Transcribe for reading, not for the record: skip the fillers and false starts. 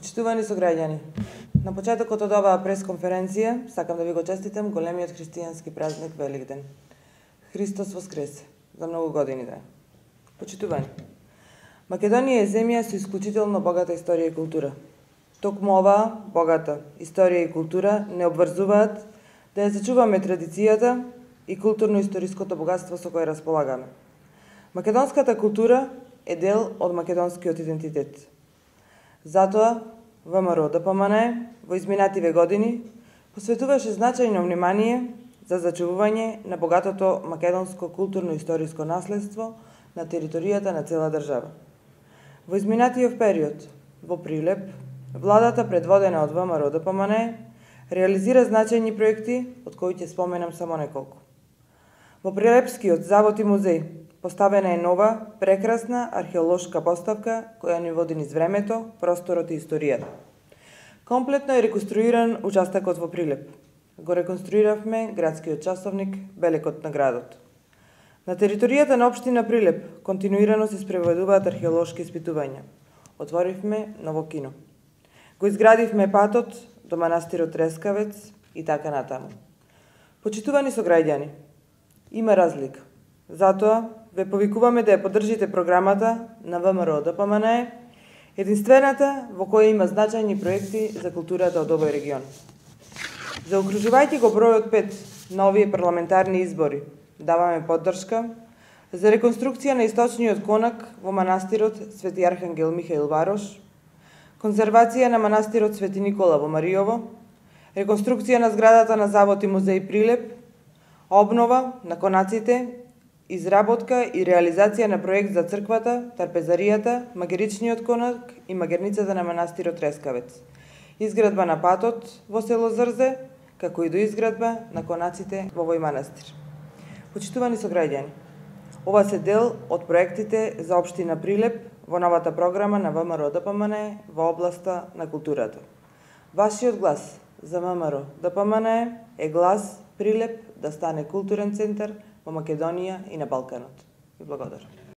Почитувани сограѓани, на почетокот од оваа пресконференција сакам да ви го честитам големиот христијански празник Великден. Христос воскресе, за многу години да. Почитувани, Македонија е земја со исклучително богата историја и култура. Токму оваа богата историја и култура не обврзуваат да ја зачуваме традицијата и културно-историското богатство со кое располагаме. Македонската култура е дел од македонскиот идентитет. Затоа, ВМРО ДПМНЕ во изминативе години посветуваше значајно внимание за зачувување на богатото македонско културно-историско наследство на територијата на цела држава. Во изминатиот период, во Прилеп, владата предводена од ВМРО ДПМНЕ реализира значајни проекти, од кои ќе споменам само неколку. Во Прилепскиот завод и музеј поставена е нова, прекрасна археолошка поставка која ни води низ времето, просторот и историјата. Комплетно е реконструиран участокот во Прилеп. Го реконструиравме градскиот часовник Белекот на градот. На територијата на општина Прилеп континуирано се спроведуваат археолошки испитувања. Отворивме ново кино. Го изградивме патот до манастирот Трескавец и така натаму. Почитувани сограѓани, има разлика. Затоа ве повикуваме да ја поддржите програмата на ВМРО ДПМНЕ, единствената во која има значајни проекти за културата од овој регион. Заокружувајќи го бројот 5 на овие парламентарни избори, даваме поддршка за реконструкција на источниот конак во манастирот Свети Архангел Михаил Варош, конзервација на манастирот Свети Никола во Мариово, реконструкција на зградата на завод и музеј Прилеп, обнова на конаците, изработка и реализација на проект за црквата, трпезаријата, магеричниот конак и магерницата на манастирот Трескавец, изградба на патот во село Зрзе, како и доизградба на конаците во овој манастир. Почитувани сограѓани, ова се дел од проектите за општина Прилеп во новата програма на ВМРО ДПМНЕ во областа на културата. Вашиот глас за ВМРО ДПМНЕ е глас Прилеп да стане културен центар во Македонија и на Балканот. Ви благодарам.